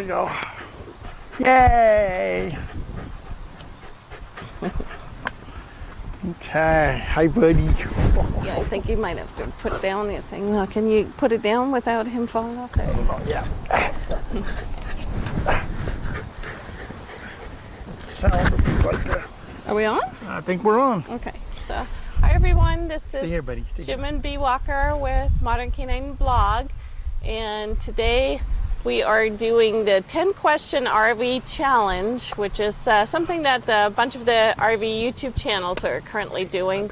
we go. Yay! Okay, hi buddy. Yeah, I think you might have to put down the thing. Can you put it down without him falling off there? Yeah. Sound will be right there. Are we on? I think we're on. Okay. So, hi everyone. This Stay is here, buddy. Stay Jim here. and B Walker with Modern Canine Blog, and today we are doing the 10-question RV challenge, which is something that a bunch of the RV YouTube channels are currently doing.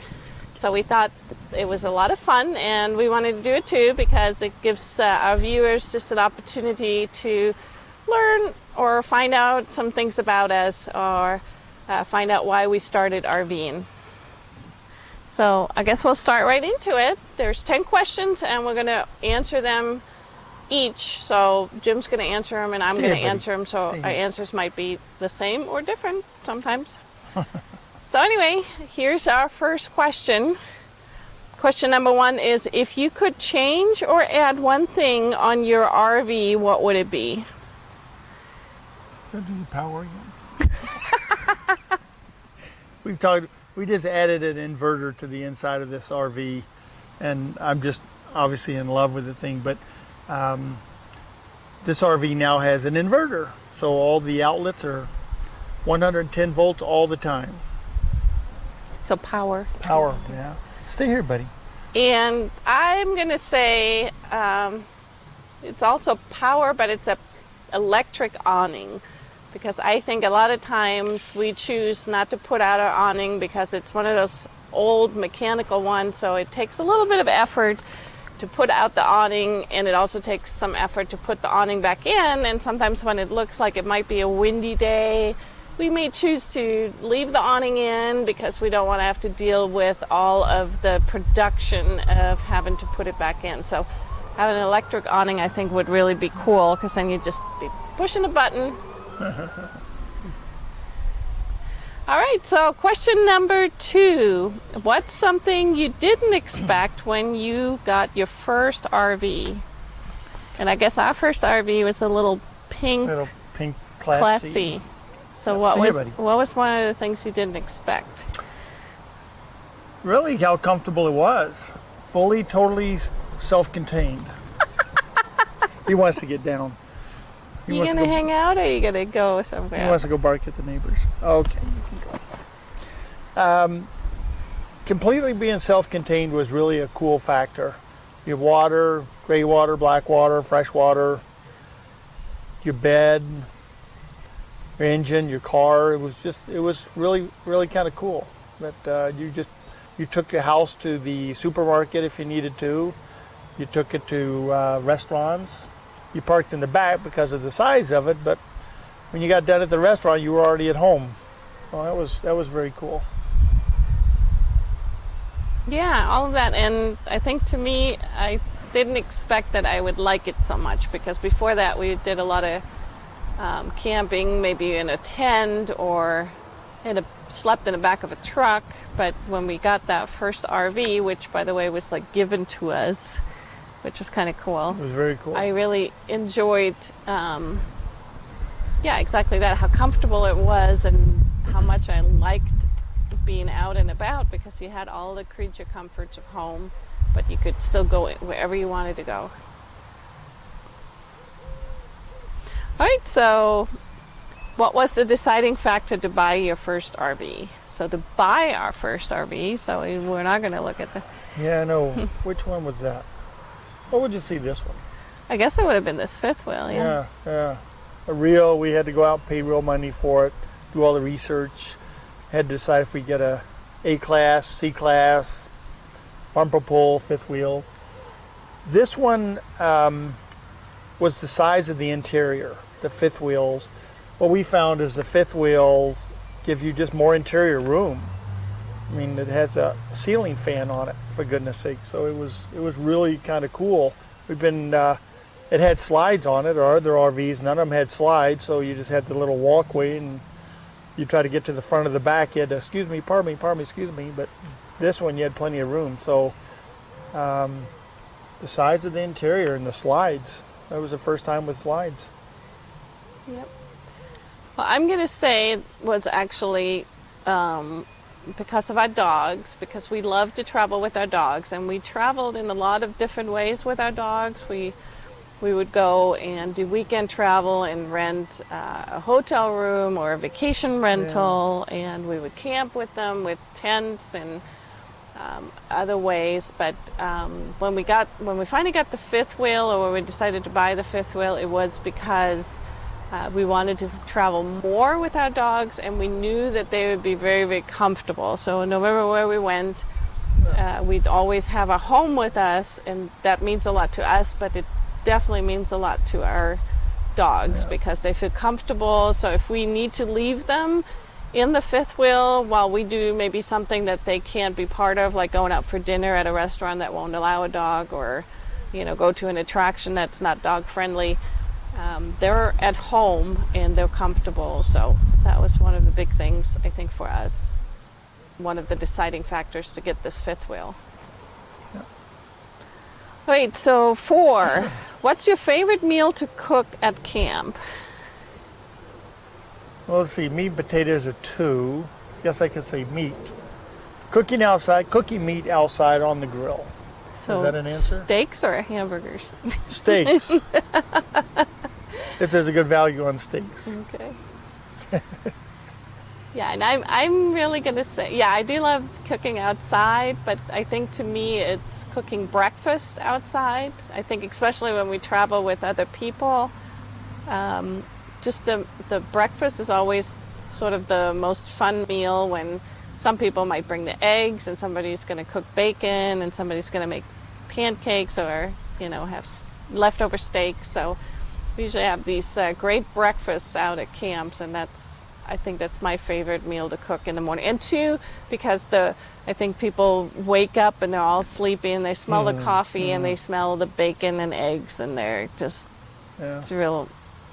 So we thought it was a lot of fun, and we wanted to do it too because it gives our viewers just an opportunity to learn or find out some things about us, or find out why we started RVing. So I guess we'll start right into it. There's 10 questions, and we're going to answer them each. So Jim's going to answer them, and I'm going to answer them. So our answers might be the same or different sometimes. So anyway, here's our first question. Question number 1 is, if you could change or add one thing on your RV, what would it be? Don't do the power again. We just added an inverter to the inside of this RV, and I'm just obviously in love with the thing, but this RV now has an inverter, so all the outlets are 110 volts all the time. So power. Power, yeah. Stay here, buddy. And I'm going to say it's also power, but it's a electric awning, because I think a lot of times we choose not to put out our awning because it's one of those old mechanical ones, so it takes a little bit of effort to put out the awning, and it also takes some effort to put the awning back in. And sometimes when it looks like it might be a windy day, we may choose to leave the awning in because we don't want to have to deal with all of the production of having to put it back in. So having an electric awning, I think, would really be cool, because then you'd just be pushing a button. All right, so question number 2. What's something you didn't expect when you got your first RV? And I guess our first RV was a little pink Class C. So what was one of the things you didn't expect? Really, how comfortable it was. Fully, totally self-contained. He wants to get down. You gonna hang out, or are you gonna go somewhere? He wants to go bark at the neighbors. Okay, you can go. Completely being self-contained was really a cool factor. Your water, gray water, black water, fresh water, your bed, your engine, your car. It was really, really kind of cool. That you took your house to the supermarket if you needed to. You took it to restaurants. You parked in the back because of the size of it, but when you got done at the restaurant, you were already at home. Well, that was very cool. Yeah, all of that, and I think to me, I didn't expect that I would like it so much, because before that we did a lot of camping, maybe in a tent or slept in the back of a truck. But when we got that first RV, which by the way was like given to us, which was kind of cool. It was very cool. I really enjoyed, exactly that, how comfortable it was and how much I liked being out and about, because you had all the creature comforts of home, but you could still go wherever you wanted to go. All right, so what was the deciding factor to buy your first RV? So to buy our first RV, so we're not going to look at the... Yeah, I know. Which one was that? What would you see this one? I guess it would have been this fifth wheel, yeah. Yeah. We had to go out and pay real money for it, do all the research, had to decide if we get a A-class, C-class, bumper pull, fifth wheel. This one was the size of the interior, the fifth wheels. What we found is the fifth wheels give you just more interior room. I mean, it has a ceiling fan on it, for goodness sake. So it was really kind of cool. We've been, it had slides on it. Our other RVs, none of them had slides, so you just had the little walkway, and you try to get to the front of the back. You had to, excuse me, pardon me, excuse me. But this one, you had plenty of room. So the size of the interior and the slides. That was the first time with slides. Yep. Well, I'm going to say it was actually because of our dogs, because we love to travel with our dogs, and we traveled in a lot of different ways with our dogs. We would go and do weekend travel and rent a hotel room or a vacation rental, and we would camp with them with tents and other ways. But when we finally got the fifth wheel, or when we decided to buy the fifth wheel, it was because we wanted to travel more with our dogs, and we knew that they would be very, very comfortable. So no matter where we went, we'd always have a home with us, and that means a lot to us, but it definitely means a lot to our dogs because they feel comfortable. So if we need to leave them in the fifth wheel while we do maybe something that they can't be part of, like going out for dinner at a restaurant that won't allow a dog, or go to an attraction that's not dog friendly, they're at home and they're comfortable. So that was one of the big things, I think, for us, one of the deciding factors to get this fifth wheel. Wait, so 4, what's your favorite meal to cook at camp? Well, let's see, meat and potatoes are 2. Guess I could say meat. Cooking meat outside on the grill. So is that an answer? Steaks or hamburgers? Steaks. If there's a good value on steaks. Okay. Yeah, and I'm really going to say, I do love cooking outside, but I think to me it's cooking breakfast outside. I think especially when we travel with other people, just the breakfast is always sort of the most fun meal, when some people might bring the eggs and somebody's going to cook bacon and somebody's going to make pancakes or, have leftover steak. So we usually have these great breakfasts out at camps, and I think that's my favorite meal to cook in the morning. And 2, because I think people wake up and they're all sleepy and they smell the coffee and they smell the bacon and eggs, and they're just, it's real,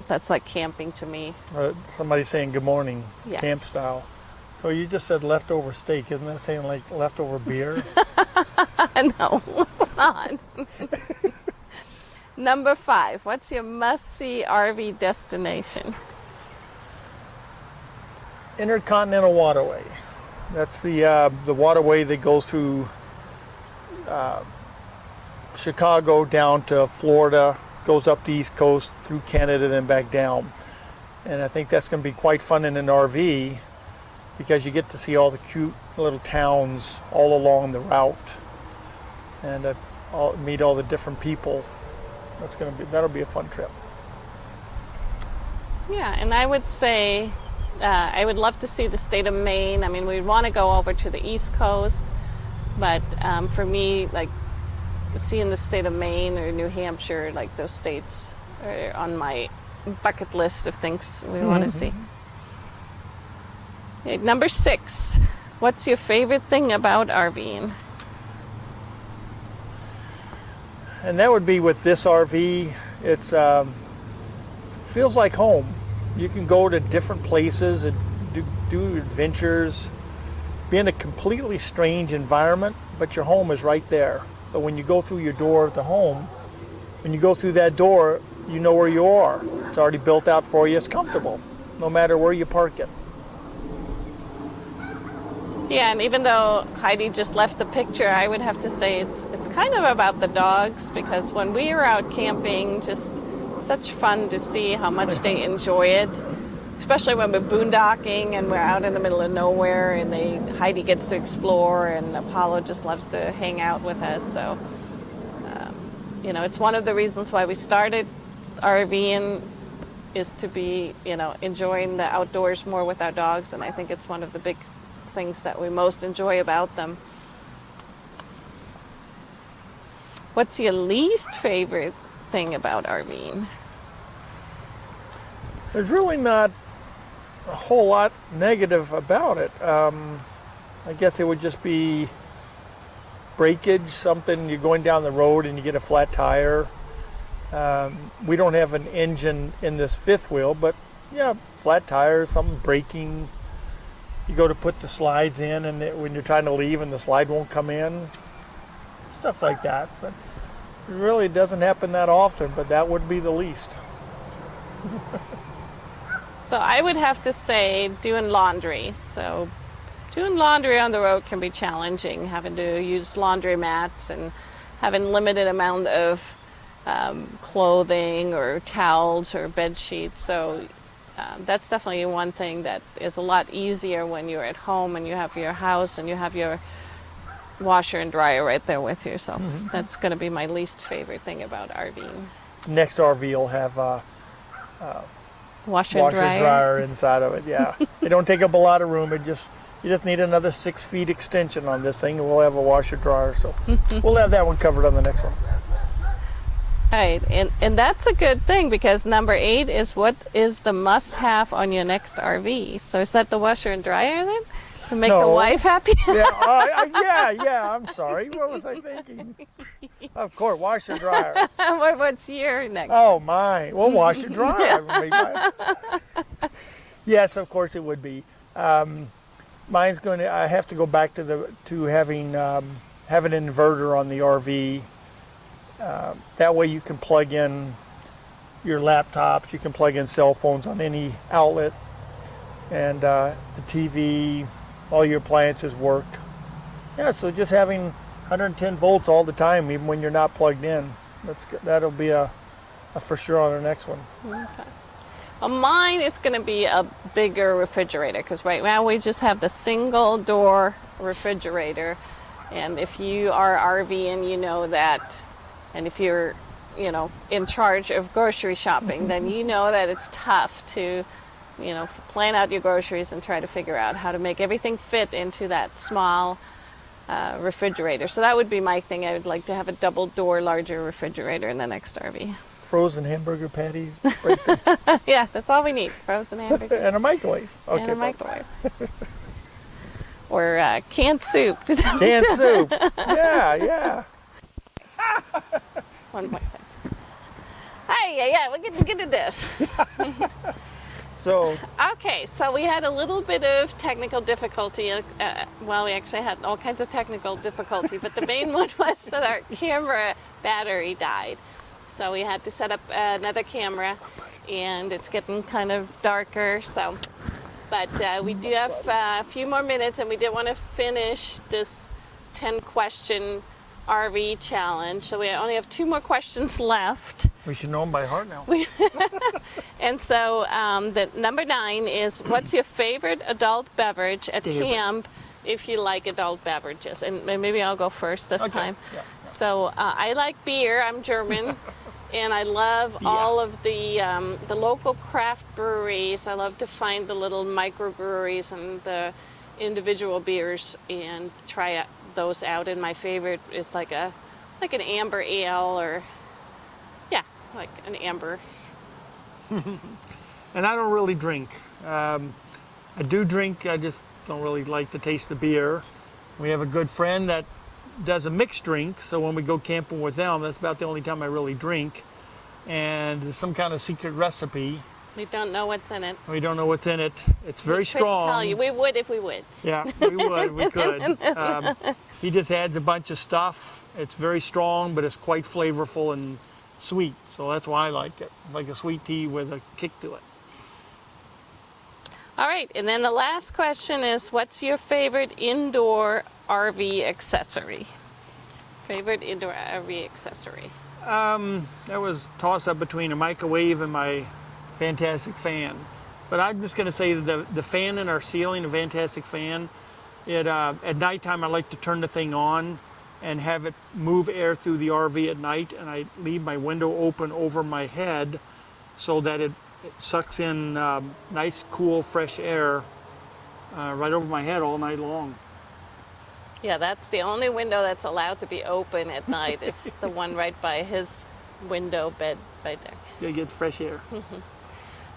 that's like camping to me. Somebody saying good morning, Yeah. camp style. So you just said leftover steak. Isn't that saying like leftover beer? No, it's not. Number 5, what's your must-see RV destination? Intercontinental Waterway. That's the waterway that goes through Chicago down to Florida, goes up the East Coast through Canada, then back down. And I think that's going to be quite fun in an RV, because you get to see all the cute little towns all along the route, and meet all the different people. That'll be a fun trip. Yeah, and I would say I would love to see the state of Maine. I mean, we'd want to go over to the East Coast, but for me, like seeing the state of Maine or New Hampshire, like those states are on my bucket list of things we want to see. Okay, number 6, what's your favorite thing about RVing? And that would be with this RV. It's feels like home. You can go to different places and do adventures, be in a completely strange environment, but your home is right there. So when you go through your door at the home, when you go through that door, you know where you are. It's already built out for you. It's comfortable, no matter where you park it. Yeah, and even though Heidi just left the picture, I would have to say it's kind of about the dogs, because when we were out camping, just such fun to see how much they enjoy it, especially when we're boondocking and we're out in the middle of nowhere, and Heidi gets to explore and Apollo just loves to hang out with us. So, it's one of the reasons why we started RVing, is to be, enjoying the outdoors more with our dogs, and I think it's one of the big things that we most enjoy about them. What's your least favorite thing about RVing? There's really not a whole lot negative about it. I guess it would just be breakage, something you're going down the road and you get a flat tire. We don't have an engine in this fifth wheel, but yeah, flat tires, something breaking. You go to put the slides in, and when you're trying to leave and the slide won't come in, stuff like that. But it really doesn't happen that often, but that would be the least. So I would have to say doing laundry. So doing laundry on the road can be challenging, having to use laundry mats and having limited amount of clothing or towels or bed sheets. So that's definitely one thing that is a lot easier when you're at home and you have your house and you have your washer and dryer right there with you. So that's going to be my least favorite thing about RVing. Next RV will have Washer and dryer inside of it. Yeah, it don't take up a lot of room. You just need another 6 feet extension on this thing, and we'll have a washer dryer. So we'll have that one covered on the next one. Right, and that's a good thing, because number 8 is what is the must-have on your next RV. So is that the washer and dryer then? To make the wife happy? Yeah, I'm sorry. What was I thinking? Of course, washer dryer. What's your next? Oh, my. Well, washer dryer. Yes, of course it would be. Mine's going to, I have to go back to having an inverter on the RV. That way you can plug in your laptops, you can plug in cell phones on any outlet, and the TV, all your appliances work. Yeah, so just having 110 volts all the time, even when you're not plugged in, that'll be a for sure on our next one. Okay. Well, mine is going to be a bigger refrigerator, because right now we just have the single door refrigerator, and if you are RVing, you know that. And if you're, in charge of grocery shopping, then you know that it's tough to, plan out your groceries and try to figure out how to make everything fit into that small refrigerator. So that would be my thing. I would like to have a double door, larger refrigerator in the next RV. Frozen hamburger patties. Break them. Yeah, that's all we need. Frozen hamburger. And a microwave. Okay, and a microwave. Or canned soup. Canned soup. Yeah. One point. Yeah, we'll get to this. So. Okay, so we had a little bit of technical difficulty. Well, we actually had all kinds of technical difficulty, but the main one was that our camera battery died. So we had to set up another camera, and it's getting kind of darker. But we do have a few more minutes, and we did want to finish this 10-question RV challenge. So we only have 2 more questions left. We should know them by heart now. And so the number 9 is, what's your favorite adult beverage at camp if you like adult beverages? And maybe I'll go first this time. Yeah. So I like beer. I'm German. And I love all of the local craft breweries. I love to find the little microbreweries and the individual beers and try those out. And my favorite is like an amber ale, or like an amber. And I don't really drink. I do drink. I just don't really like the taste of beer. We have a good friend that does a mixed drink, so when we go camping with them, that's about the only time I really drink. And there's some kind of secret recipe. We don't know what's in it. We don't know what's in it. It's very strong. We couldn't tell you. We would if we would. Yeah, we would. We could. He just adds a bunch of stuff. It's very strong, but it's quite flavorful and sweet. So that's why I like it. Like a sweet tea with a kick to it. All right, and then the last question is, what's your favorite indoor RV accessory? Favorite indoor RV accessory? That was a toss-up between a microwave and my fantastic fan. But I'm just going to say that the fan in our ceiling, a fantastic fan, at nighttime I like to turn the thing on and have it move air through the RV at night, and I leave my window open over my head so that it sucks in nice, cool, fresh air right over my head all night long. Yeah, that's the only window that's allowed to be open at night, is the one right by his window bed right there. You get fresh air. All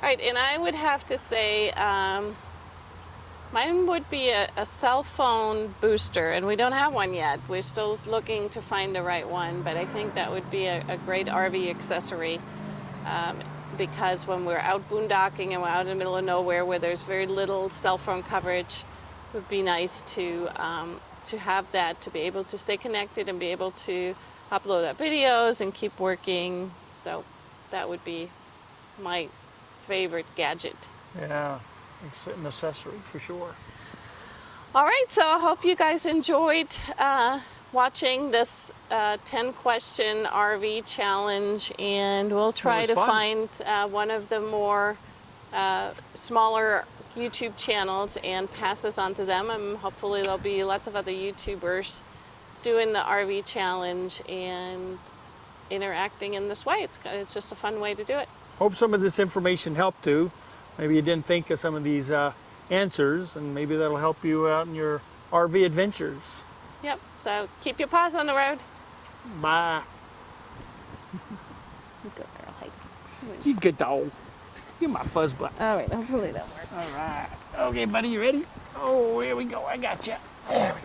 right, and I would have to say mine would be a cell phone booster, and we don't have one yet. We're still looking to find the right one, but I think that would be a great RV accessory, because when we're out boondocking and we're out in the middle of nowhere where there's very little cell phone coverage, it would be nice to have that, to be able to stay connected and be able to upload our videos and keep working. So that would be my favorite gadget. Yeah, it's an accessory for sure. All right, so I hope you guys enjoyed watching this 10-question RV challenge, and we'll try to fun. find one of the more smaller YouTube channels and pass this on to them, and hopefully there'll be lots of other YouTubers doing the RV challenge and interacting in this way. It's just a fun way to do it. Hope some of this information helped too. Maybe you didn't think of some of these answers, and maybe that'll help you out in your RV adventures. Yep, so keep your paws on the road. Bye. Good girl, Heidi. You good dog. You're my fuzz butt. All right, hopefully that works. All right. Okay, buddy, you ready? Oh, here we go. I got you. There we go.